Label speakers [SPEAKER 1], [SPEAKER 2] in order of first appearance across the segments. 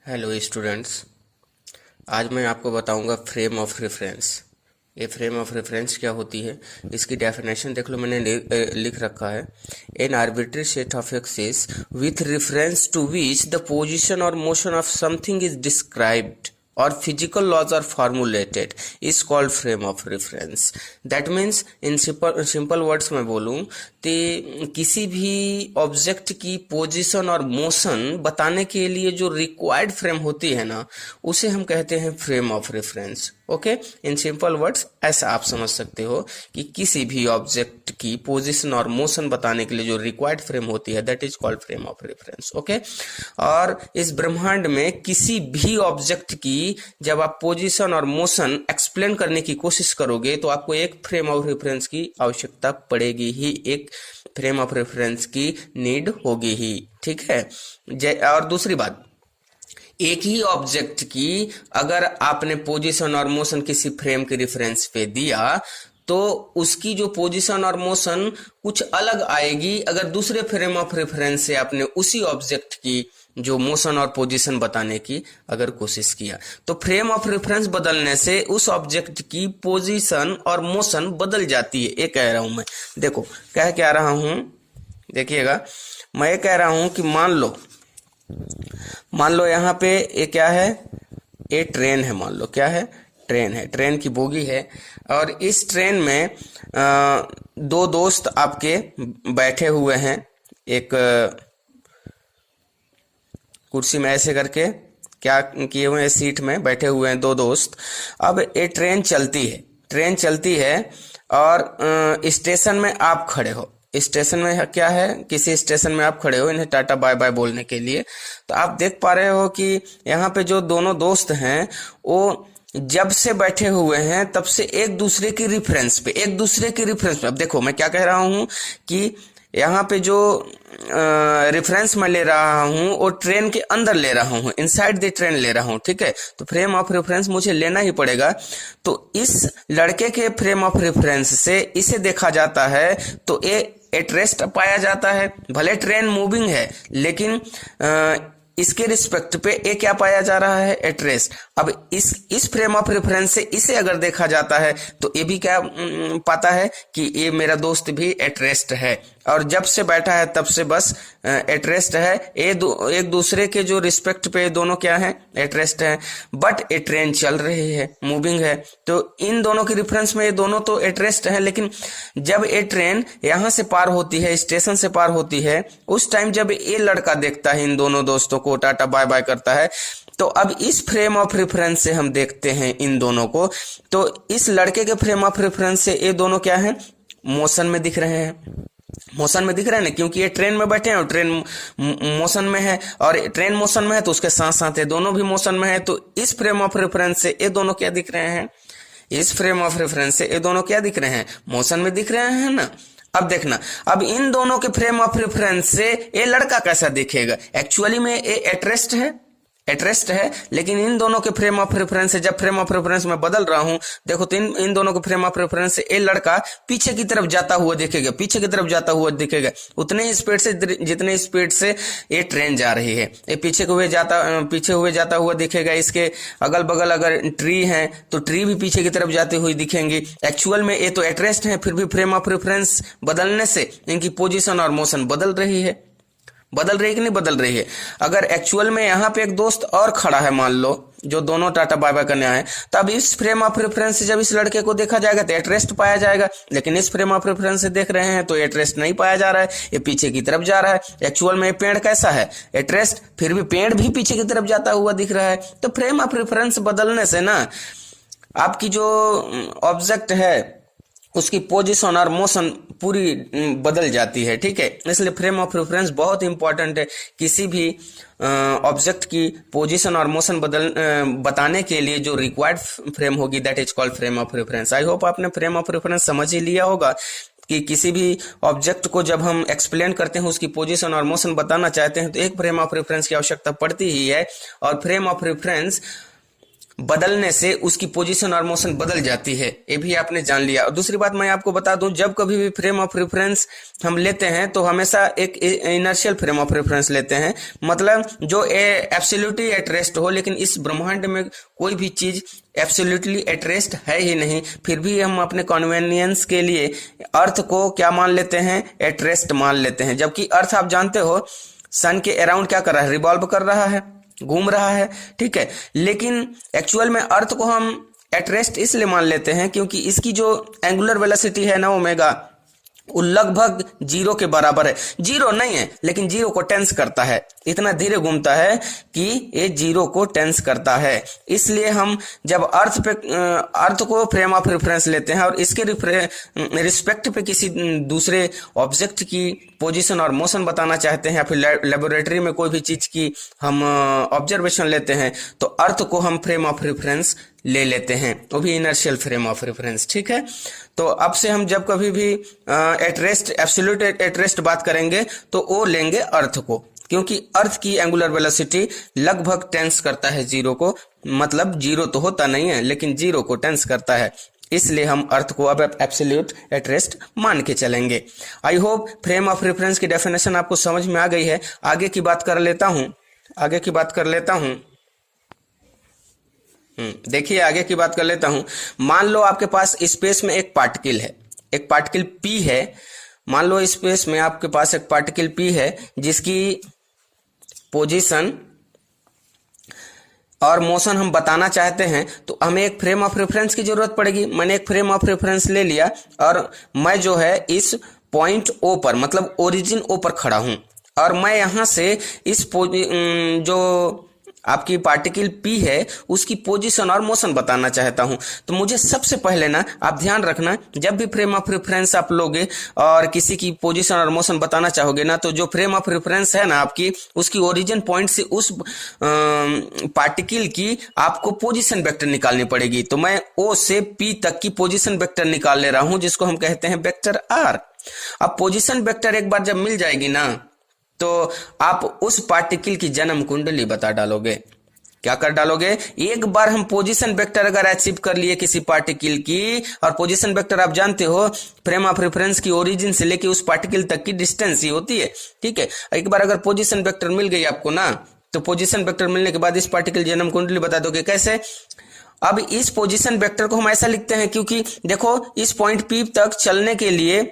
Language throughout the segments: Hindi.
[SPEAKER 1] Hello students. आज मैं आपको बताऊंगा फ्रेम ऑफ रेफरेंस। ये फ्रेम ऑफ रेफरेंस क्या होती है, इसकी डेफिनेशन देख लो, मैंने लिख रखा है। An arbitrary set of axis with reference to which the position और motion of something is described और physical laws are formulated is called frame of reference. That means in simple words में बोलूं तो किसी भी ऑब्जेक्ट की पोजीशन और मोशन बताने के लिए जो रिक्वायर्ड फ्रेम होती है ना, उसे हम कहते हैं frame of reference. Okay, in simple words ऐसा आप समझ सकते हो कि किसी भी ऑब्जेक्ट की पोजीशन और मोशन बताने के लिए जो रिक्वायर्ड फ्रेम होती है that is called frame of reference. Okay, और इस ब्रह्मांड में किसी भी ऑब्जेक्ट की जब आप पोजीशन और मोशन एक्सप्लेन करने की कोशिश करोगे तो आपको एक फ्रेम ऑफ रेफरेंस की आवश्यकता पड़ेगी ही, एक फ्रेम ऑफ रेफरेंस की नीड होगी ही। ठीक है। और दूसरी बात, एक ही ऑब्जेक्ट की अगर आपने पोजीशन और मोशन किसी फ्रेम के रेफरेंस पे दिया तो उसकी जो पोजीशन और मोशन कुछ अलग आएगी अगर दूसरे फ्रेम ऑफ रेफरेंस से आपने उसी ऑब्जेक्ट की जो मोशन और पोजीशन बताने की अगर कोशिश किया तो फ्रेम ऑफ रेफरेंस बदलने से उस ऑब्जेक्ट की पोजीशन और मोशन बदल जाती है। ये कह रहा हूं मैं। देखो क्या रहा हूं, देखिएगा। मैं ये कह रहा हूं कि मान लो यहाँ पे ये क्या है, ये ट्रेन है। मान लो क्या है, ट्रेन है, ट्रेन की बोगी है। और इस ट्रेन में दो दोस्त आपके बैठे हुए हैं, एक कुर्सी में ऐसे करके क्या किए हुए हैं, सीट में बैठे हुए हैं दो दोस्त। अब ये ट्रेन चलती है और स्टेशन में आप खड़े हो। स्टेशन में क्या है, किसी स्टेशन में आप खड़े हो इन्हें टाटा बाय बाय बोलने के लिए। तो आप देख पा रहे हो कि यहाँ पे जो दोनों दोस्त हैं वो जब से बैठे हुए हैं तब से एक दूसरे की रेफरेंस पे अब देखो मैं क्या कह रहा हूं कि यहाँ पे जो रेफरेंस मैं ले रहा हूँ वो ट्रेन के अंदर ले रहा हूँ, इनसाइड द ट्रेन ले रहा हूँ। ठीक है, तो फ्रेम ऑफ रेफरेंस मुझे लेना ही पड़ेगा। तो इस लड़के के फ्रेम ऑफ रेफरेंस से इसे देखा जाता है तो ये एटरेस्ट पाया जाता है। भले ट्रेन मूविंग है लेकिन इसके रिस्पेक्ट पे ये क्या पाया जा रहा है, एटरेस्ट। अब इस फ्रेम ऑफ रेफरेंस से इसे अगर देखा जाता है तो ये भी क्या पाता है कि ये मेरा दोस्त भी एटरेस्ट है और जब से बैठा है तब से बस एटरेस्ट है। एक दूसरे के जो रिस्पेक्ट पे दोनों क्या है, एटरेस्ट है। बट ये ट्रेन चल रही है, मूविंग है, तो इन दोनों के रेफरेंस में ये दोनों तो एटरेस्ट है। लेकिन जब ये ट्रेन यहां से पार होती है, स्टेशन से पार होती है, उस टाइम जब ये लड़का देखता है इन दोनों दोस्तों को, टाटा बाय बाय करता है, तो अब इस फ्रेम ऑफ रेफरेंस से हम देखते हैं इन दोनों को। तो इस लड़के के फ्रेम ऑफ रेफरेंस से ये दोनों क्या है, मोशन में दिख रहे हैं। मोशन में दिख रहे हैं ना, क्योंकि ये ट्रेन में बैठे हैं और ट्रेन मोशन में है, और ट्रेन मोशन में है तो उसके साथ साथ ये दोनों भी मोशन में है। तो इस फ्रेम ऑफ रेफरेंस से ये दोनों क्या दिख रहे हैं, इस फ्रेम ऑफ रेफरेंस से ये दोनों क्या दिख रहे हैं, मोशन में दिख रहे हैं ना। अब देखना, अब इन दोनों के फ्रेम ऑफ रेफरेंस से ये लड़का कैसा दिखेगा। एक्चुअली में ये एटरेस्ट है, लेकिन इन दोनों के फ्रेम ऑफ रेफरेंस से जब फ्रेम ऑफ रेफरेंस में बदल रहा हूं, देखो तो इन दोनों के फ्रेम ऑफ रेफरेंस से ये लड़का पीछे की तरफ जाता हुआ दिखेगा, उतने ही स्पीड से जितने स्पीड से ये ट्रेन जा रही है। ये पीछे हुए जाता हुआ दिखेगा। इसके अगल बगल अगर ट्री है तो ट्री भी पीछे की तरफ जाती हुई दिखेंगी। एक्चुअल में ये तो एटरेस्ट है, फिर भी फ्रेम ऑफ रेफरेंस बदलने से इनकी पोजिशन और मोशन बदल रही है कि नहीं बदल रही है। अगर एक्चुअल में यहाँ पे एक दोस्त और खड़ा है, मान लो, जो दोनों टाटा बाय बाय करने आए, तब इस फ्रेम ऑफ रेफरेंस से जब इस लड़के को देखा जाएगा तो एटरेस्ट पाया जाएगा। लेकिन इस फ्रेम ऑफ रेफरेंस से देख रहे हैं तो एटरेस्ट नहीं पाया जा रहा है, ये पीछे की तरफ जा रहा है। एक्चुअल में पेड़ कैसा है, एटरेस्ट, फिर भी पेड़ भी पीछे की तरफ जाता हुआ दिख रहा है। तो फ्रेम ऑफ रेफरेंस बदलने से ना आपकी जो ऑब्जेक्ट है उसकी पोजीशन और मोशन पूरी बदल जाती है। ठीक है, इसलिए फ्रेम ऑफ रेफरेंस बहुत इंपॉर्टेंट है। किसी भी ऑब्जेक्ट की पोजीशन और मोशन बताने के लिए जो रिक्वायर्ड फ्रेम होगी that is called frame of reference. I hope आपने फ्रेम ऑफ रेफरेंस समझ ही लिया होगा कि किसी भी ऑब्जेक्ट को जब हम एक्सप्लेन करते हैं, उसकी पोजीशन और मोशन बताना चाहते हैं, तो एक फ्रेम ऑफ रेफरेंस की आवश्यकता पड़ती ही है। और फ्रेम ऑफ रेफरेंस बदलने से उसकी पोजीशन और मोशन बदल जाती है, ये भी आपने जान लिया। और दूसरी बात मैं आपको बता दूं, जब कभी भी फ्रेम ऑफ रेफरेंस हम लेते हैं तो हमेशा एक इनर्शियल फ्रेम ऑफ रेफरेंस लेते हैं, मतलब जो एब्सोल्युटली एट रेस्ट हो। लेकिन इस ब्रह्मांड में कोई भी चीज एब्सोल्युटली एट रेस्ट है ही नहीं, फिर भी हम अपने कन्वीनियंस के लिए अर्थ को क्या मान लेते हैं, एट रेस्ट मान लेते हैं। जबकि अर्थ आप जानते हो सन के अराउंड क्या कर रहा है, रिवॉल्व कर रहा है, घूम रहा है, ठीक है। लेकिन एक्चुअल में अर्थ को हम एट रेस्ट इसलिए मान लेते हैं क्योंकि इसकी जो एंगुलर वेलोसिटी है ना ओमेगा, वो लगभग 0 के बराबर है। 0 नहीं है लेकिन 0 को टेंस करता है, इतना धीरे घूमता है कि ये 0 को टेंस करता है। इसलिए हम जब अर्थ को फ्रेम ऑफ रेफरेंस लेते हैं और इसके रिस्पेक्ट पे किसी दूसरे ऑब्जेक्ट की पोजीशन और मोशन बताना चाहते हैं या फिर लेबोरेटरी में कोई भी चीज की हम ऑब्जर्वेशन लेते हैं, तो अर्थ को हम फ्रेम ऑफ रेफरेंस ले लेते हैं, वो भी इनर्शियल फ्रेम ऑफ रेफरेंस, ठीक है। तो अब से हम जब कभी भी at rest, absolute at rest बात करेंगे तो वो लेंगे अर्थ को, क्योंकि अर्थ की एंगुलर वेलोसिटी लगभग टेंस करता है 0 को, मतलब 0 तो होता नहीं है लेकिन 0 को टेंस करता है, इसलिए हम अर्थ को अब एब्सोल्यूट एट रेस्ट मान के चलेंगे। I hope frame of reference की डेफिनेशन आपको समझ में आ गई है। आगे की बात कर लेता हूं। देखिए आगे की बात कर लेता हूं। मान लो आपके पास स्पेस में एक पार्टिकल है, एक पार्टिकल P है। मान लो स्पेस में आपके पास एक पार्टिकल P है जिसकी पोजीशन और मोशन हम बताना चाहते हैं, तो हमें एक फ्रेम ऑफ रेफरेंस की जरूरत पड़ेगी। मैंने एक फ्रेम ऑफ रेफरेंस ले लिया और मैं जो है इस पॉइंट O पर, मतलब ओरिजिन O पर खड़ा हूं और मैं यहां से इस जो आपकी पार्टिकल P है उसकी पोजीशन और मोशन बताना चाहता हूं। तो मुझे सबसे पहले ना, आप ध्यान रखना, जब भी फ्रेम ऑफ रेफरेंस आप लोगे और किसी की पोजीशन और मोशन बताना चाहोगे ना, तो जो फ्रेम ऑफ रेफरेंस है ना आपकी, उसकी ओरिजिन पॉइंट से उस पार्टिकल की आपको पोजीशन वेक्टर निकालनी पड़ेगी। तो मैं O से P तक की पोजीशन वेक्टर निकाल ले रहा हूं, जिसको हम कहते हैं वेक्टर R। अब पोजीशन वेक्टर एक बार जब मिल जाएगी ना, तो आप उस पार्टिकल की जन्म कुंडली बता डालोगे। क्या कर डालोगे, एक बार हम पोजीशन वेक्टर अगर अचीव कर लिए किसी पार्टिकल की, और पोजीशन वेक्टर आप जानते हो फ्रेम ऑफ रेफरेंस की ओरिजिन से लेके उस पार्टिकल तक की डिस्टेंस ही होती है, ठीक है। एक बार अगर पोजीशन वेक्टर मिल गई आपको ना, तो पोजीशन वेक्टर मिलने के बाद इस पार्टिकल जन्म कुंडली बता दोगे। कैसे? अब इस पोजीशन वेक्टर को हम ऐसा लिखते हैं, क्योंकि देखो इस पॉइंट P तक चलने के लिए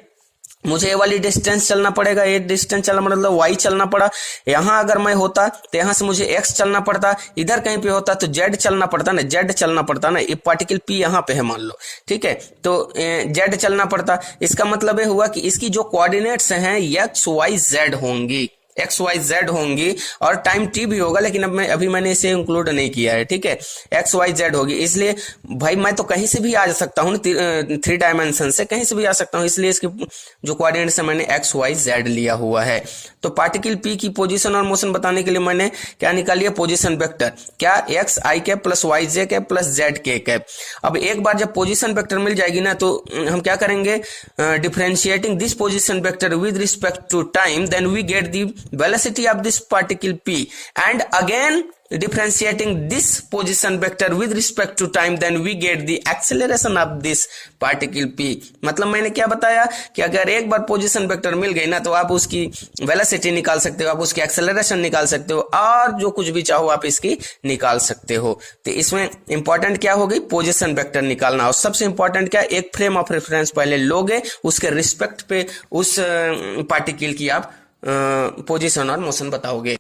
[SPEAKER 1] मुझे ये वाली डिस्टेंस चलना पड़ेगा, ये डिस्टेंस चलना मतलब y चलना पड़ा। यहां अगर मैं होता तो यहां से मुझे x चलना पड़ता, इधर कहीं पे होता तो z चलना पड़ता ना, z चलना पड़ता ना। ये पार्टिकल P यहां पे है मान लो, ठीक है, तो z चलना पड़ता। इसका मतलब ये हुआ कि इसकी जो कोऑर्डिनेट्स हैं x y z होंगी, एक्स वाई जेड होंगी, और टाइम टी भी होगा, लेकिन अभी मैंने इसे इंक्लूड नहीं किया है, ठीक है। एक्स वाई जेड होगी, इसलिए भाई मैं तो कहीं से भी आ सकता हूँ, 3 डायमेंशन से कहीं से भी आ सकता हूँ, इसलिए इसकी जो कोऑर्डिनेट्स है मैंने एक्स वाई जेड लिया हुआ है। तो पार्टिकल पी की पोजीशन और मोशन बताने के लिए मैंने क्या निकाल लिया, पोजीशन वेक्टर, क्या एक्स आई कैप प्लस वाई जे कैप प्लस जेड के कैप। अब एक बार जब पोजीशन वेक्टर मिल जाएगी ना, तो हम क्या करेंगे, differentiating this position vector with respect to time, then we get the velocity of this particle P, and again differentiating this position vector with respect to time, then we get the acceleration of this particle P। मतलब मैंने क्या बताया कि अगर एक बार पोजीशन वेक्टर मिल गई ना, तो आप उसकी वेलोसिटी निकाल सकते हो, आप उसकी एक्सेलरेशन निकाल सकते हो, और जो कुछ भी चाहो आप इसकी निकाल सकते हो। तो इसमें इंपॉर्टेंट क्या हो गई, पोजीशन वेक्टर निकालना। और सबसे इंपॉर्टेंट क्या, एक फ्रेम ऑफ रेफरेंस पहले लोगे, उसके रिस्पेक्ट पे उस पार्टिकल की आप पोजीशन और मोशन बताओगे।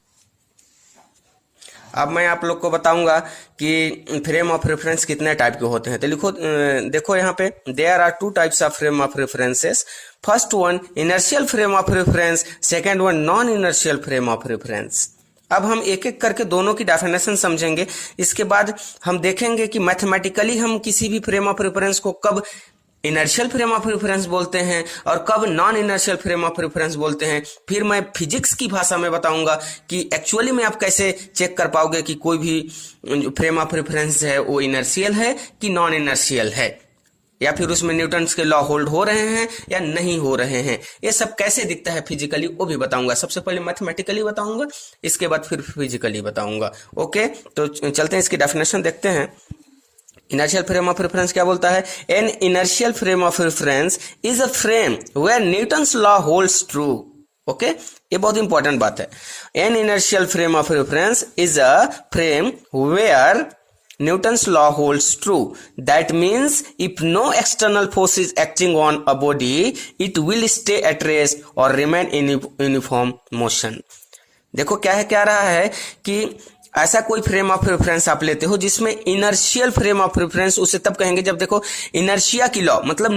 [SPEAKER 1] अब मैं आप लोग को बताऊंगा कि फ्रेम ऑफ रेफरेंस कितने टाइप के होते हैं। तो लिखो, देखो यहाँ पे, there are 2 types of frame of references. First one inertial frame of reference, second one non inertial frame of reference. अब हम एक एक करके दोनों की डेफिनेशन समझेंगे, इसके बाद हम देखेंगे कि मैथमेटिकली हम किसी भी फ्रेम ऑफ रेफरेंस को कब इनर्शियल फ्रेम ऑफ रेफरेंस बोलते हैं और कब non inertial frame of reference बोलते हैं। फिर मैं फिजिक्स की भाषा में बताऊंगा कि एक्चुअली में आप कैसे चेक कर पाओगे कि कोई भी फ्रेम ऑफ रेफरेंस है वो इनर्शियल है कि नॉन इनर्शियल है, या फिर उसमें न्यूटन्स के लॉ होल्ड हो रहे हैं या नहीं हो रहे हैं। ये सब कैसे दिखता है फिजिकली वो भी बताऊंगा। सबसे पहले मैथमेटिकली बताऊंगा, इसके बाद फिर फिजिकली बताऊंगा। ओके, तो चलते हैं इसकी डेफिनेशन देखते हैं। इनर्शियल फ्रेम ऑफ रेफरेंस क्या बोलता है? An inertial frame of reference is a frame where Newton's law holds true. Okay, ये बहुत इंपॉर्टेंट बात है। An inertial frame of reference is a frame where Newton's law holds true. That means if no external force is acting on a body, it will stay at rest or remain in uniform motion. देखो क्या रहा है कि ऐसा कोई फ्रेम ऑफ रेफरेंस आप लेते हो जिसमें इनर्शियल फ्रेम ऑफ रेफरेंस, उसे तब कहेंगे जब देखो इनर्शिया की लॉ मतलब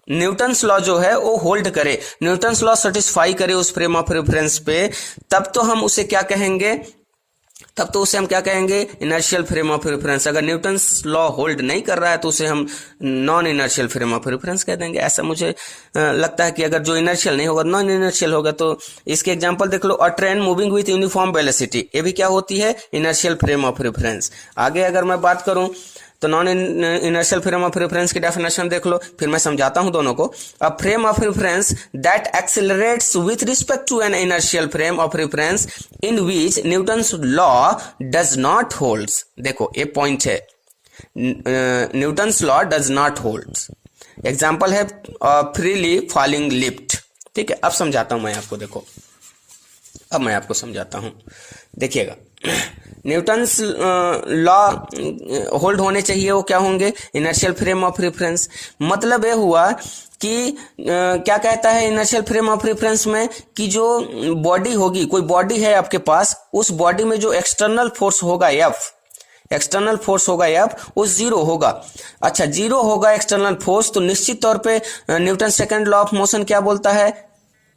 [SPEAKER 1] न्यूटन्स लॉ जो है वो होल्ड करे, न्यूटन्स लॉ सेटिस्फाई करे उस फ्रेम ऑफ रेफरेंस पे, तब तो हम उसे क्या कहेंगे? तब तो उसे हम क्या कहेंगे? Inertial frame of reference. अगर न्यूटन्स लॉ होल्ड नहीं कर रहा है तो उसे हम non inertial frame of reference कह देंगे। ऐसा मुझे लगता है कि अगर जो इनर्शियल नहीं होगा नॉन इनर्शियल होगा। तो इसके एग्जांपल देख लो, a train moving with uniform velocity, ये भी क्या होती है? Inertial frame of reference. आगे अगर मैं बात करूं तो non inertial frame of reference की डेफिनेशन देख लो, फिर मैं समझाता हूं दोनों को। A frame of reference that accelerates with respect to an inertial frame of reference in which Newton's law does not holds. देखो ये पॉइंट है, Newton's law does not holds. Example है फ्रीली फॉलिंग लिफ्ट। ठीक है, अब समझाता हूं मैं आपको। देखो अब मैं आपको समझाता हूं, देखिएगा। न्यूटन्स लॉ होल्ड होने चाहिए, वो क्या होंगे? Inertial frame of reference. मतलब ये हुआ कि क्या कहता है इनर्शियल फ्रेम ऑफ रेफरेंस में कि जो बॉडी होगी, कोई बॉडी है आपके पास, उस बॉडी में जो एक्सटर्नल फोर्स होगा एफ, वो जीरो होगा। अच्छा, जीरो होगा एक्सटर्नल फोर्स, तो निश्चित तौर पे Newton second law of motion क्या बोलता है?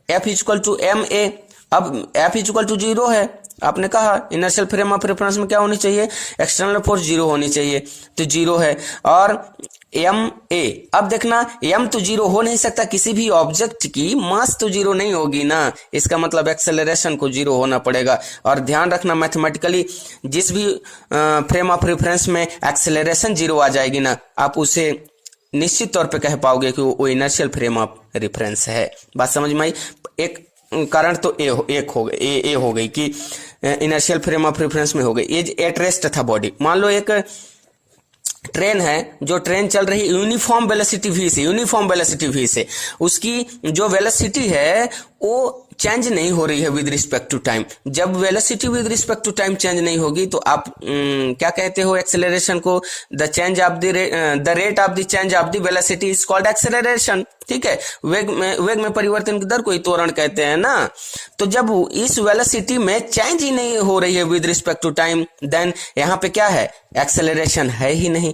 [SPEAKER 1] F equal to M A. अब एफ इक्वल टू जीरो है, आपने कहा इनर्शियल फ्रेम ऑफ रेफरेंस में क्या होनी चाहिए? एक्सटर्नल फोर्स जीरो होनी चाहिए, तो जीरो है। और एम ए, अब देखना एम तो जीरो हो नहीं सकता, किसी भी ऑब्जेक्ट की मास तो जीरो नहीं होगी ना, इसका मतलब एक्सेलरेशन को जीरो होना पड़ेगा। और ध्यान रखना मैथमेटिकली जिस भी फ्रेम ऑफ रेफरेंस में एक्सेलरेशन जीरो आ जाएगी ना, आप उसे निश्चित तौर पे कह पाओगे कि वो इनर्शियल फ्रेम ऑफ रेफरेंस है। बात समझ में आई? एक कारण तो ए हो गई कि इनर्शियल फ्रेम ऑफ रेफरेंस में हो गई। ये एट रेस्ट था बॉडी। मान लो एक ट्रेन है, जो ट्रेन चल रही यूनिफॉर्म वेलोसिटी वी से, उसकी जो वेलोसिटी है वो चेंज नहीं हो रही है विद रिस्पेक्ट टू टाइम। जब velocity with respect to time change नहीं होगी तो आप क्या कहते हो एक्सेलरेशन को? The rate of the change of the velocity is called acceleration. ठीक है, वेग में परिवर्तन की दर को ही त्वरण कहते हैं ना। तो जब इस वेलोसिटी में चेंज ही नहीं हो रही है with respect to time, then यहाँ पे क्या है? एक्सेलरेशन है ही नहीं।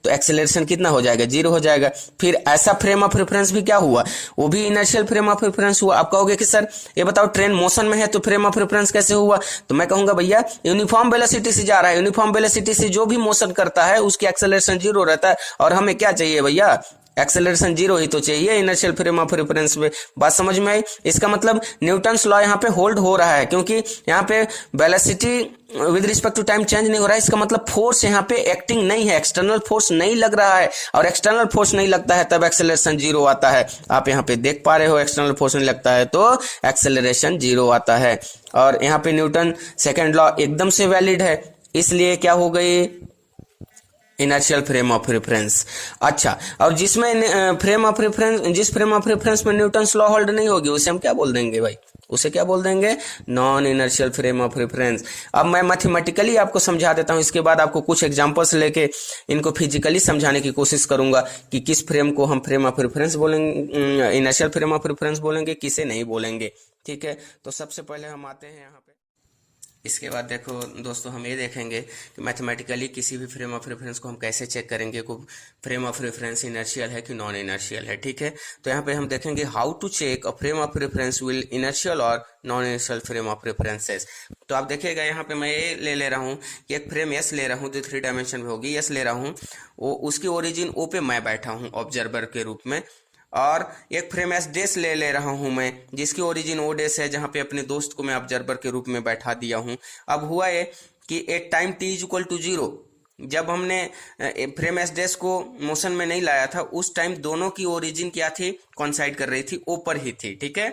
[SPEAKER 1] तो एक्सेलरेशन कितना हो जाएगा? जीरो हो जाएगा। फिर ऐसा फ्रेम ऑफ रेफरेंस भी क्या हुआ? वो भी इनर्शियल फ्रेम ऑफ रेफरेंस हुआ। आप कहोगे कि सर ये बताओ ट्रेन मोशन में है तो फ्रेम ऑफ रेफरेंस कैसे हुआ? तो मैं कहूंगा भैया यूनिफॉर्म वेलोसिटी से जा रहा है, यूनिफॉर्म वेलोसिटी से जो भी मोशन करता है उसकी एक्सेलरेशन जीरो रहता है। और हमें क्या चाहिए भैया? एक्सेलरेशन जीरो ही तो चाहिए इनर्शियल फ्रेम ऑफ रेफरेंस में। बात समझ में आई? इसका मतलब न्यूटन्स लॉ यहाँ पे होल्ड हो रहा है, क्योंकि यहाँ पे velocity with respect to time change नहीं हो रहा है। इसका मतलब फोर्स यहाँ पे एक्टिंग नहीं है, एक्सटर्नल फोर्स नहीं लग रहा है। और एक्सटर्नल फोर्स नहीं लगता है तब एक्सेलरेशन जीरो आता है। आप यहाँ पे देख पा रहे हो, एक्सटर्नल फोर्स नहीं लगता है तो एक्सेलरेशन जीरो आता है। और यहाँ पे न्यूटन सेकेंड लॉ एकदम से वैलिड है, इसलिए क्या हो गई? Inertial frame of reference. अच्छा, और जिस फ्रेम ऑफ रेफरेंस में न्यूटन्स लॉ होल्ड नहीं होगी उसे हम क्या बोल देंगे भाई? उसे क्या बोल देंगे? Non inertial frame of reference. अब मैं मैथमेटिकली आपको समझा देता हूं, इसके बाद आपको कुछ एग्जांपल्स लेके इनको फिजिकली समझाने की कोशिश करूंगा कि किस फ्रेम को हम फ्रेम ऑफ रेफरेंस बोलेंगे, इनर्शियल फ्रेम ऑफ रेफरेंस बोलेंगे, किसे नहीं बोलेंगे। ठीक है, तो सबसे पहले हम आते हैं यहाँ पे। इसके बाद देखो दोस्तों, हम ये देखेंगे कि मैथमेटिकली किसी भी फ्रेम ऑफ रेफरेंस को हम कैसे चेक करेंगे को फ्रेम ऑफ रेफरेंस इनर्शियल है कि नॉन इनर्शियल है। ठीक है, तो यहाँ पे हम देखेंगे how to check a frame of reference will inertial और non inertial frame of references. तो आप देखिएगा यहाँ पे मैं ये ले रहा हूँ कि एक फ्रेम एस ले रहा हूँ जो 3 डायमेंशन में होगी, एस ले रहा हूँ, वो उसकी ओरिजिन ओ पे मैं बैठा हूँ ऑब्जर्वर के रूप में। और एक फ्रेम एस डेस ले रहा हूं मैं, जिसकी ओरिजिन ओ डेस है, जहां पे अपने दोस्त को मैं ऑब्जर्वर के रूप में बैठा दिया हूं। अब हुआ ये कि at time t is equal to 0, जब हमने फ्रेम एस डेस को मोशन में नहीं लाया था उस टाइम दोनों की ओरिजिन क्या थी? कॉन्साइड कर रही थी, ओ पर ही थी। ठीक है,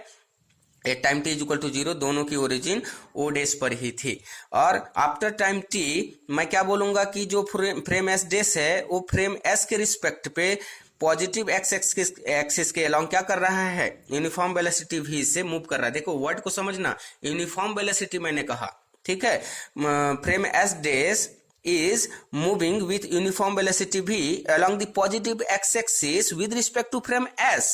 [SPEAKER 1] at time T is equal to 0, दोनों की ओरिजिन ओ डेस पर ही थी। और आफ्टर टाइम टी मैं क्या बोलूंगा कि जो फ्रेम एस डेस है वो फ्रेम एस के रिस्पेक्ट पे पॉजिटिव एक्स एक्सिस के अलोंग क्या कर रहा है, यूनिफॉर्म वेलोसिटी वी से मूव कर रहा है। देखो वर्ड को समझना, यूनिफॉर्म वेलोसिटी मैंने कहा, ठीक है। Frame S dash is moving with uniform velocity v along the positive x axis with respect to frame s।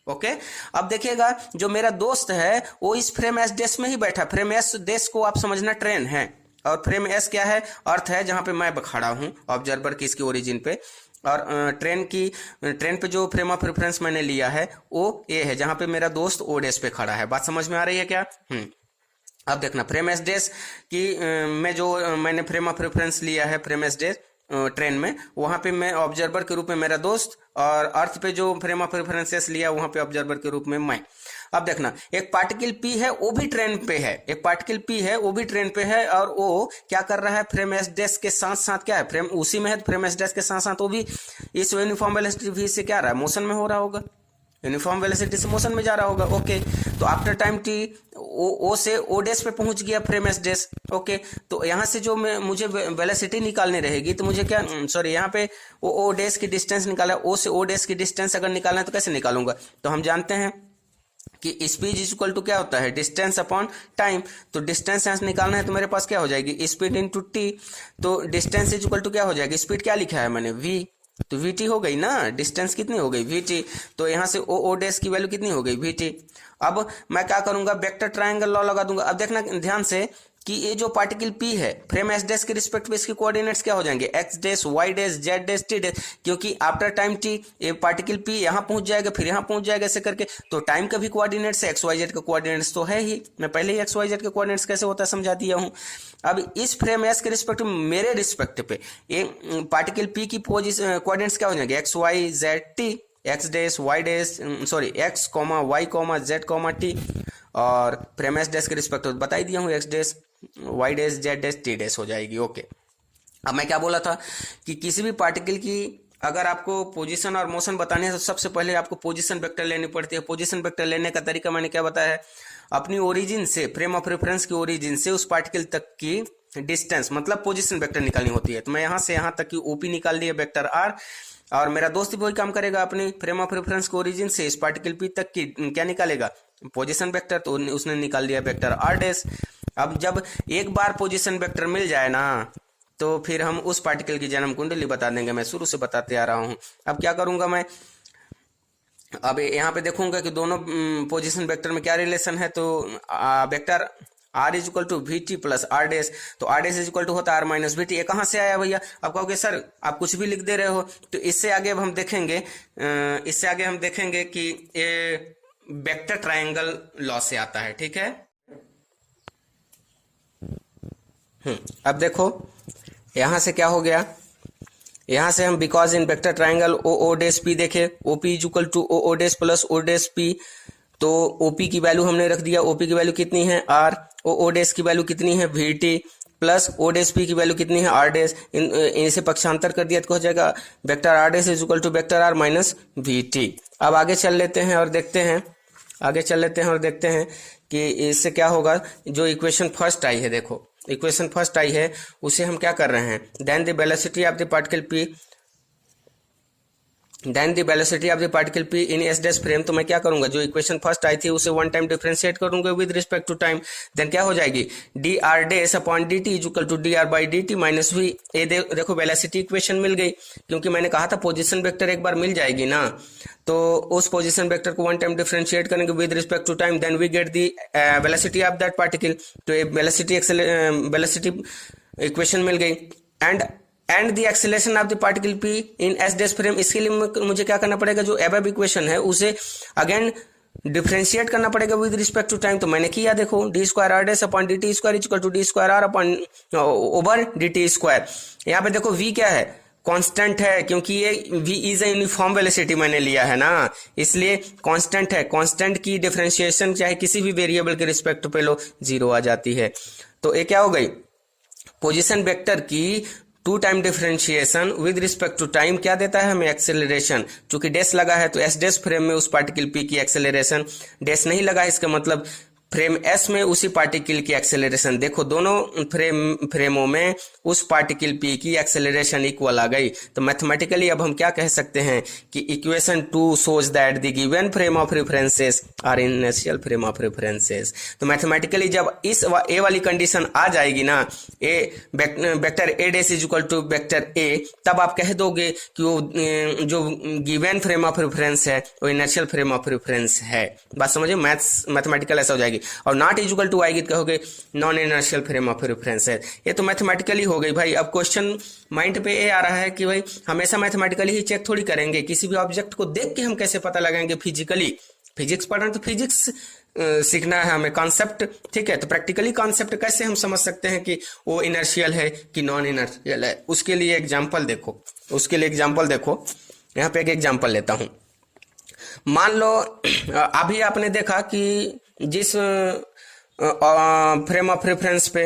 [SPEAKER 1] Okay अब देखिएगा जो मेरा दोस्त है वो इस फ्रेम एस डेस में ही बैठा। फ्रेम एस डेस को आप समझना ट्रेन है, और फ्रेम एस क्या है, अर्थ है जहां पे मैं खड़ा हूं ऑब्जर्वर की इसकी ओरिजिन पे, और ट्रेन पे जो फ्रेम ऑफ रेफरेंस मैंने लिया है वो ए है जहां पे मेरा दोस्त ओ डेस पे खड़ा है। बात समझ में आ रही है क्या? अब देखना फ्रेम एस डेस की मैंने फ्रेम ऑफ रेफरेंस लिया है फ्रेम एस डेस ट्रेन में, वहां पे मैं ऑब्जर्वर के रूप में मेरा दोस्त, और अर्थ पे जो फ्रेम ऑफ रेफरेंसेस लिया वहां पे ऑब्जर्वर के रूप में मैं। अब देखना एक पार्टिकल पी है वो भी ट्रेन पे है, एक पार्टिकल पी है वो भी ट्रेन पे है, और वो क्या कर रहा है, फ्रेम एस डेस के साथ साथ क्या है, फ्रेम उसी में है, फ्रेम एस डेस के साथ साथ वो भी इस यूनिफॉर्म वेलोसिटी वी से क्या रहा है, मोशन में हो रहा होगा, यूनिफॉर्म वेलोसिटी से मोशन में जा रहा होगा। ओके तो आफ्टर टाइम टी ओ से ओ डेस पे पहुंच गया फ्रेम एस डेस। ओके तो यहां से जो मुझे वेलोसिटी निकालनी रहेगी तो मुझे क्या, सॉरी यहाँ पे ओ डेस की डिस्टेंस निकाला, ओ से ओ डेस की डिस्टेंस अगर निकालना है तो कैसे निकालूंगा, तो हम जानते हैं कि स्पीड इज इक्वल टू क्या होता है, डिस्टेंस अपॉन टाइम। तो डिस्टेंस यहां से निकालना है तो मेरे पास क्या हो जाएगी, स्पीड इनटू टी। तो डिस्टेंस इज इक्वल टू क्या हो जाएगी, स्पीड क्या लिखा है मैंने v, तो vt हो गई ना, डिस्टेंस कितनी हो गई vt, तो यहां से ओ डेस की वैल्यू कितनी हो गई vt। अब मैं क्या करूंगा, वेक्टर ट्रायंगल लॉ लगा दूंगा। अब देखना ध्यान से कि ये जो पार्टिकल p है फ्रेम एस डेस के रिस्पेक्ट में इसके कोऑर्डिनेट्स क्या हो जाएंगे, x डेस, y डेस, z डेस, t डेस, क्योंकि आफ्टर टाइम t ये पार्टिकल p यहां पहुंच जाएगा फिर यहां पहुंच जाएगा ऐसे करके। तो टाइम का भी कोऑर्डिनेट्स है, x y z का कोऑर्डिनेट्स तो है ही, मैं पहले ही x y z के कोऑर्डिनेट्स कैसे होता है समझा दिया हूं। अब इस फ्रेम एस के रिस्पेक्ट में मेरे रिस्पेक्ट पे ये पार्टिकल p की कोऑर्डिनेट्स क्या हो जाएंगे, x y z t, x dash, y dash, sorry x y z t, और फ्रेम एस डेस के रिस्पेक्ट बता ही दिया हूं, x डेस, y डेस, z डेस, t डेस हो जाएगी। ओके अब मैं क्या बोला था कि किसी भी पार्टिकल की अगर आपको पोजीशन और मोशन बताने है तो सबसे पहले आपको पोजीशन वेक्टर लेनी पड़ती है। पोजीशन वेक्टर लेने का तरीका मैंने क्या बताया है, अपनी ओरिजिन से, फ्रेम ऑफ रेफरेंस की ओरिजिन से उस पार्टिकल तक की डिस्टेंस मतलब पोजीशन वेक्टर निकालनी होती है। तो मैं यहां से यहां तक की ओपी निकाल लिया वेक्टर r, और मेरा दोस्त भी वही काम करेगा, अपनी फ्रेम ऑफ रेफरेंस की ओरिजिन से इस पार्टिकल पी तक की क्या निकालेगा, पोजीशन वेक्टर, तो उसने निकाल दिया वेक्टर r डैश। अब जब एक बार पोजीशन वेक्टर मिल जाए ना तो फिर हम उस पार्टिकल की जन्म कुंडली बता देंगे, मैं शुरू से बताते आ रहा हूं। अब क्या करूंगा मैं, अब यहाँ पे देखूंगा कि दोनों पोजीशन वेक्टर में क्या रिलेशन है, तो vector r is equal to V T plus R dash, तो R dash is equal to होता है r माइनस वी टी। ये कहाँ से आया भैया, आप कहोगे सर आप कुछ भी लिख दे रहे हो, तो इससे आगे अब हम देखेंगे, इससे आगे हम देखेंगे कि ये वेक्टर ट्रायंगल लॉ से आता है, ठीक है। अब देखो यहां से क्या हो गया, यहां से हम because in vector triangle O dash P देखे, OP is equal to O dash plus O dash P, तो ओपी की वैल्यू हमने रख दिया, ओपी की वैल्यू कितनी है आर, ओ डेस की वैल्यू कितनी है we T, plus O dash P की वैल्यू कितनी है आर डेस, इनसे पक्षांतर कर दिया तो हो जाएगा vector R dash is equal to vector R minus V T. अब आगे चल लेते हैं और देखते हैं, आगे चल लेते हैं और देखते हैं कि इससे क्या होगा। जो इक्वेशन फर्स्ट आई है, देखो इक्वेशन फर्स्ट आई है उसे हम क्या कर रहे हैं, then the velocity of the particle P, then the velocity of the particle P in S dash frame. तो मैं क्या करूंगा, जो इक्वेशन फर्स्ट आई थी उसे वन टाइम डिफरेंशिएट करूंगा with respect to time, then क्या हो जाएगी D R dash upon D T is equal to D R by D T minus V. ये देखो वेलोसिटी इक्वेशन मिल गई, क्योंकि मैंने कहा था पोजीशन वेक्टर एक बार मिल जाएगी ना, तो उस पोजीशन वेक्टर को वन टाइम डिफरेंशिएट करेंगे with respect to time, then we get the velocity of that particle. तो ये वेलोसिटी इक्वेशन मिल गई, and the acceleration of the particle P in S dash frame. इसके लिए मुझे क्या करना पड़ेगा, जो एबव इक्वेशन है उसे अगेन डिफरेंशिएट करना पड़ेगा विद रिस्पेक्ट टू टाइम। तो मैंने किया, देखो D square R dash upon D T square equal to D square R upon over D T square. यहाँ पे देखो v क्या है, कांस्टेंट है, क्योंकि ये v is a uniform velocity मैंने लिया है ना, इसलिए कांस्टेंट है। कांस्टेंट की डिफरेंशिएशन चाहे किसी भी वेरिएबल के रिस्पेक्ट पे लो 0 आ जाती है। तो ये क्या हो गई, पोजीशन वेक्टर की 2 time differentiation with respect to time क्या देता है हमें, एक्सेलरेशन। चूंकि डैश लगा है तो एस डैश फ्रेम में उस पार्टिकल पी की एक्सेलरेशन, डैश नहीं लगा इसका मतलब फ्रेम एस में उसी पार्टिकल की एक्सेलरेशन, देखो दोनों फ्रेमों में उस पार्टिकल पी की एक्सेलरेशन इक्वल आ गई। तो मैथमेटिकली अब हम क्या कह सकते हैं कि equation 2 shows that the given frame of references are inertial frame of references. तो मैथमेटिकली जब इस ए वाली कंडीशन आ जाएगी ना, A vector A dash is equal to vector A, तब आप कह दोगे कि वो जो गिवन फ्रेम ऑफ रेफरेंस है वो इनर्शियल फ्रेम ऑफ रेफरेंस है। बात समझिए, मैथमेटिकल ऐसा हो जाएगी। और नॉट इज इक्वल टू आएगी तो कहोगे non inertial frame of reference है। ये तो मैथमेटिकली हो गई भाई। अब क्वेश्चन माइंड पे ये आ रहा है कि भाई हमेशा मैथमेटिकली ही चेक थोड़ी करेंगे, किसी भी ऑब्जेक्ट को देख के हम कैसे पता लगाएंगे फिजिकली। फिजिक्स पढ़ रहे हैं तो फिजिक्स सीखना है हमें, कॉन्सेप्ट, ठीक है। तो प्रैक्टिकली कॉन्सेप्ट कैसे हम समझ सकते हैं कि वो इनर्शियल है कि नॉन इनर्शियल है। उसके लिए एग्जाम्पल देखो, यहाँ पे एक एग्जाम्पल लेता हूं। मान लो अभी आपने देखा कि जिस फ्रेम ऑफ रेफरेंस पे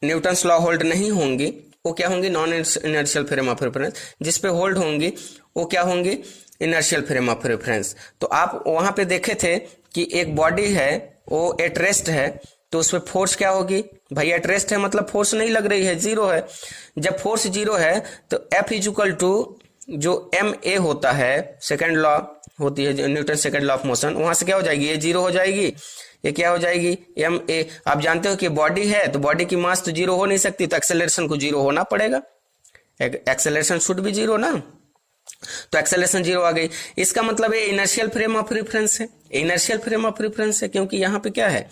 [SPEAKER 1] न्यूटन्स लॉ होल्ड नहीं होंगी वो क्या होंगी, non inertial frame of reference. जिस पे होल्ड होंगी वो क्या होंगी, इनर्शियल फ्रेम ऑफ रेफरेंस। तो आप वहां पे देखे थे कि एक बॉडी है वो एट रेस्ट है, तो उस पर फोर्स क्या होगी भाई, एट रेस्ट है मतलब फोर्स नहीं लग रही है, जीरो है। जब फोर्स जीरो है तो एफ इज इक्वल टू जो एम ए होता है, सेकेंड लॉ होती है Newton second law of motion, वहां से क्या हो जाएगी, ये जीरो हो जाएगी, ये क्या हो जाएगी एम ए। आप जानते हो कि बॉडी है तो बॉडी की मास तो जीरो हो नहीं सकती, तो एक्सेलरेशन को जीरो होना पड़ेगा, एक्सेलरेशन शुड भी जीरो ना, तो एक्सेलरेशन जीरो आ गई। इसका मतलब ये इनर्शियल फ्रेम ऑफ रेफरेंस है, इनर्शियल फ्रेम ऑफ रेफरेंस है क्योंकि यहाँ पे क्या है,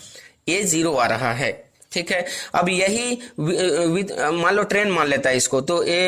[SPEAKER 1] ए जीरो आ रहा है, ठीक है। अब यही मान लो ट्रेन मान लेता है इसको, तो ए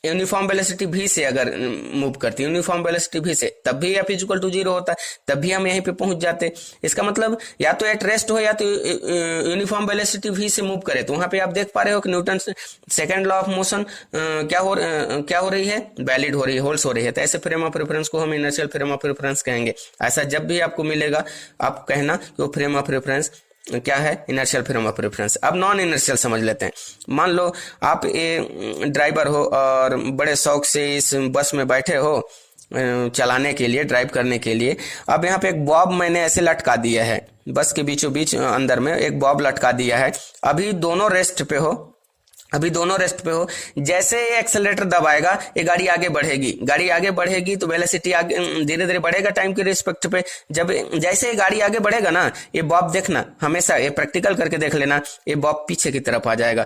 [SPEAKER 1] यूनिफॉर्म वेलोसिटी v से अगर मूव करती है, यूनिफॉर्म वेलोसिटी v से, तब भी f इक्वल टू जीरो होता है, तब भी हम यहीं पे पहुंच जाते। इसका मतलब या तो एट रेस्ट हो या तो यूनिफॉर्म वेलोसिटी v से मूव करे। तो वहां पे आप देख पा रहे हो कि Newton second law of motion क्या हो रही है, वैलिड हो रही है, होल्ड्स हो रही है। तो ऐसे फ्रेम ऑफ रेफरेंस को हम इनर्शियल फ्रेम ऑफ रेफरेंस कहेंगे। ऐसा जब भी आपको मिलेगा आप कहना कि वो फ्रेम ऑफ रेफरेंस क्या है, इनर्शियल फ्रेम ऑफ रेफरेंस। अब नॉन इनर्शियल समझ लेते हैं। मान लो आप ये ड्राइवर हो और बड़े शौक से इस बस में बैठे हो चलाने के लिए, ड्राइव करने के लिए। अब यहाँ पे एक बॉब मैंने ऐसे लटका दिया है, बस के बीचों बीच अंदर में एक बॉब लटका दिया है। अभी दोनों रेस्ट पे हो, जैसे ये एक्सेलरेटर दबाएगा ये गाड़ी आगे बढ़ेगी, तो वेलोसिटी आगे धीरे धीरे बढ़ेगा टाइम के रिस्पेक्ट पे। जब जैसे ये गाड़ी आगे बढ़ेगा ना, ये बॉब देखना, हमेशा ये प्रैक्टिकल करके देख लेना, ये बॉब पीछे की तरफ आ जाएगा,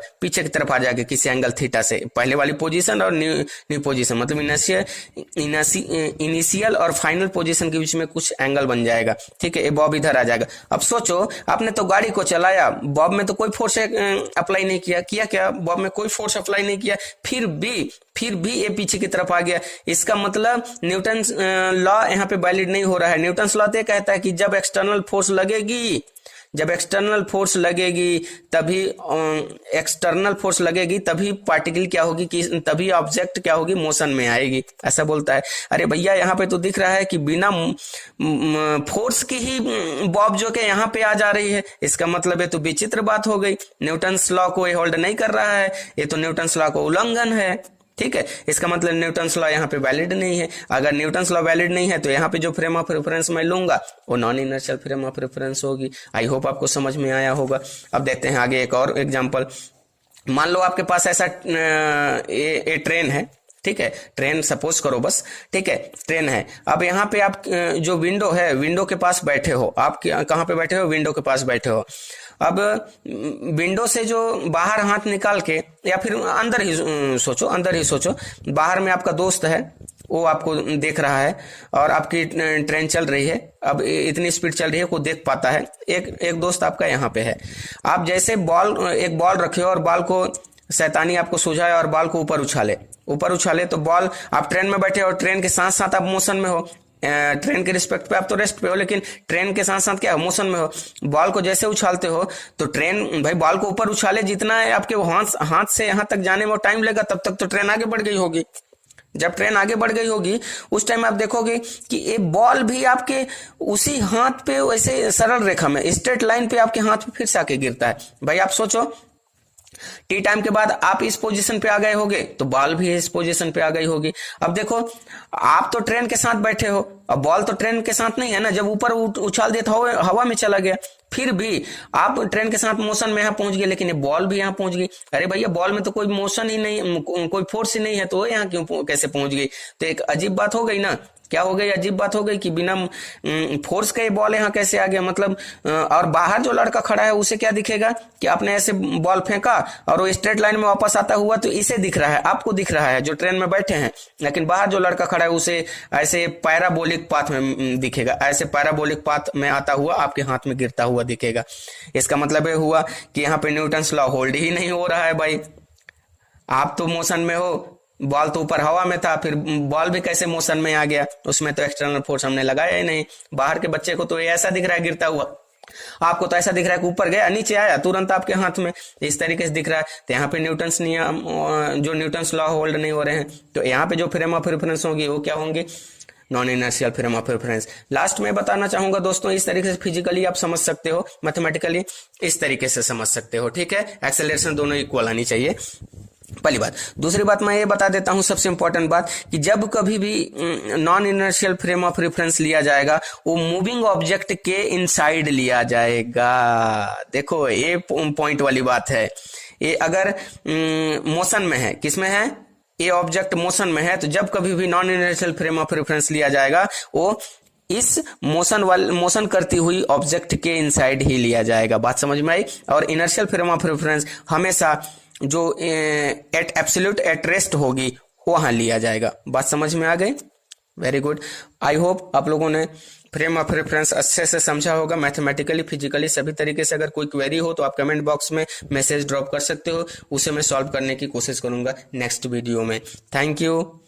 [SPEAKER 1] किसी एंगल थीटा से, पहले वाली पोजीशन और न्यू पोजीशन, मतलब इनिशियल और फाइनल पोजीशन के बीच में कुछ एंगल बन जाएगा, ठीक है। ये बॉब इधर आ जाएगा। अब सोचो आपने तो गाड़ी को चलाया, बॉब में तो कोई फोर्स अप्लाई नहीं किया क्या, बॉब में कोई फोर्स अप्लाई नहीं किया, फिर भी ये पीछे की तरफ आ गया। इसका मतलब न्यूटन लॉ यहाँ पे वैलिड नहीं हो रहा है। न्यूटन लॉ तो कहता है कि जब एक्सटर्नल फोर्स लगेगी तभी पार्टिकल क्या होगी, कि तभी ऑब्जेक्ट क्या होगी, मोशन में आएगी, ऐसा बोलता है। अरे भैया यहाँ पे तो दिख रहा है कि बिना फोर्स की ही बॉब जो के यहाँ पे आ जा रही है। इसका मतलब है तो विचित्र बात हो गई, न्यूटन लॉ को ये होल्ड नहीं कर रहा है, ये तो न्यूटन लॉ को उल्लंघन है, ठीक है। इसका मतलब न्यूटन लॉ यहाँ पे वैलिड नहीं है। अगर न्यूटन लॉ वैलिड नहीं है तो यहाँ पे जो फ्रेम ऑफ रेफरेंस मैं लूंगा वो non inertial frame of reference होगी। आई होप आपको समझ में आया होगा। अब देखते हैं आगे एक और एग्जांपल। मान लो आपके पास ऐसा ये ट्रेन है, ठीक है, ट्रेन सपोज करो बस, ठीक है, ट्रेन है। अब यहाँ पे आप जो विंडो है, विंडो के पास बैठे हो, आप कहाँ पे बैठे हो, विंडो के पास बैठे हो। अब विंडो से जो बाहर हाथ निकाल के, या फिर अंदर ही सोचो, बाहर में आपका दोस्त है, वो आपको देख रहा है और आपकी ट्रेन चल रही है। अब इतनी स्पीड चल रही है, कोई देख पाता है। एक दोस्त आपका यहाँ पे है। आप जैसे एक बॉल रखे हो और बॉल को शैतानी आपको सुझाए और बॉल को ऊपर उछाले तो बॉल, आप ट्रेन में बैठे और ट्रेन के साथ साथ आप मोशन में हो, ट्रेन के रिस्पेक्ट पे आप तो रेस्ट पे हो, लेकिन ट्रेन के साथ साथ क्या मोशन में हो। बॉल को जैसे उछालते हो तो ट्रेन भाई बॉल को ऊपर उछाले, जितना है आपके हाथ से यहाँ तक जाने में टाइम लगेगा, तब तक तो ट्रेन आगे बढ़ गई होगी। जब ट्रेन आगे बढ़ गई होगी उस टाइम आप देखोगे कि ये बॉल भी आपके उसी हाथ पे वैसे सरल रेखा में, स्ट्रेट लाइन पे आपके हाथ पे फिर से आके गिरता है। भाई आप सोचो, टी टाइम के बाद आप इस पोजीशन पे आ गए होगे तो बॉल भी इस पोजीशन पे आ गई होगी। अब देखो, आप तो ट्रेन के साथ बैठे हो, अब बॉल तो ट्रेन के साथ नहीं है ना, जब ऊपर उछाल दिया था हवा में चला गया, फिर भी आप ट्रेन के साथ मोशन में यहाँ पहुंच गए, लेकिन ये बॉल भी यहाँ पहुंच गई। अरे भैया बॉल में तो कोई मोशन ही नहीं, कोई फोर्स ही नहीं है, तो वो यहाँ क्यों कैसे पहुंच गई? तो एक अजीब बात हो गई ना। क्या हो गई? अजीब बात हो गई कि बिना फोर्स का ये बॉल यहाँ कैसे आ गया? मतलब और बाहर जो लड़का खड़ा है उसे क्या दिखेगा कि आपने ऐसे बॉल फेंका और वो स्ट्रेट लाइन में वापस आता हुआ, तो इसे दिख रहा है, आपको दिख रहा है जो ट्रेन में बैठे हैं। लेकिन बाहर जो लड़का खड़ा है उसे ऐसे पैराबोलिक पाथ में दिखेगा, ऐसे पैराबोलिक पाथ में आता हुआ आपके हाथ में गिरता हुआ दिखेगा। इसका मतलब ये हुआ कि यहाँ पे न्यूटन्स लॉ होल्ड ही नहीं हो रहा है भाई। आप तो मोशन में हो, बॉल तो ऊपर हवा में था, फिर बॉल भी कैसे मोशन में आ गया? उसमें तो एक्सटर्नल फोर्स हमने लगाया ही नहीं। बाहर के बच्चे को तो ये ऐसा दिख रहा है गिरता हुआ, आपको तो ऐसा दिख रहा है कि ऊपर गया नीचे आया तुरंत आपके हाथ में, इस तरीके से दिख रहा है। तो यहाँ पे न्यूटन्स नियम, जो न्यूटन्स लॉ होल्ड नहीं हो रहे हैं, तो यहाँ पे जो फ्रेम ऑफ रेफरेंस होगी वो क्या होंगे? Non inertial frame of reference. Last में बताना चाहूंगा दोस्तों, इस तरीके से फिजिकली आप समझ सकते हो, मैथमेटिकली इस तरीके से समझ सकते हो, ठीक है। एक्सेलरेशन दोनों इक्वल आनी चाहिए, पहली बात। दूसरी बात मैं ये बता देता हूं, सबसे इंपॉर्टेंट बात, कि जब कभी भी non inertial frame of reference लिया जाएगा वो मूविंग ऑब्जेक्ट के इनसाइड लिया जाएगा। देखो ये पॉइंट वाली बात है। ये अगर मोशन में है, किसमें है? ये ऑब्जेक्ट मोशन में है, तो जब कभी भी non inertial frame of reference लिया जाएगा वो इस मोशन करती हुई ऑब्जेक्ट के इनसाइड ही लिया जाएगा। बात समझ में आई? और इनर्शियल फ्रेम ऑफ रेफरेंस हमेशा जो एट एब्सोल्यूट एट रेस्ट होगी वहां लिया जाएगा। बात समझ में आ गई? Very good. आई होप आप लोगों ने फ्रेम ऑफ रेफरेंस अच्छे से समझा होगा, मैथमेटिकली फिजिकली सभी तरीके से। अगर कोई क्वेरी हो तो आप कमेंट बॉक्स में मैसेज ड्रॉप कर सकते हो, उसे मैं सॉल्व करने की कोशिश करूंगा नेक्स्ट वीडियो में। Thank you.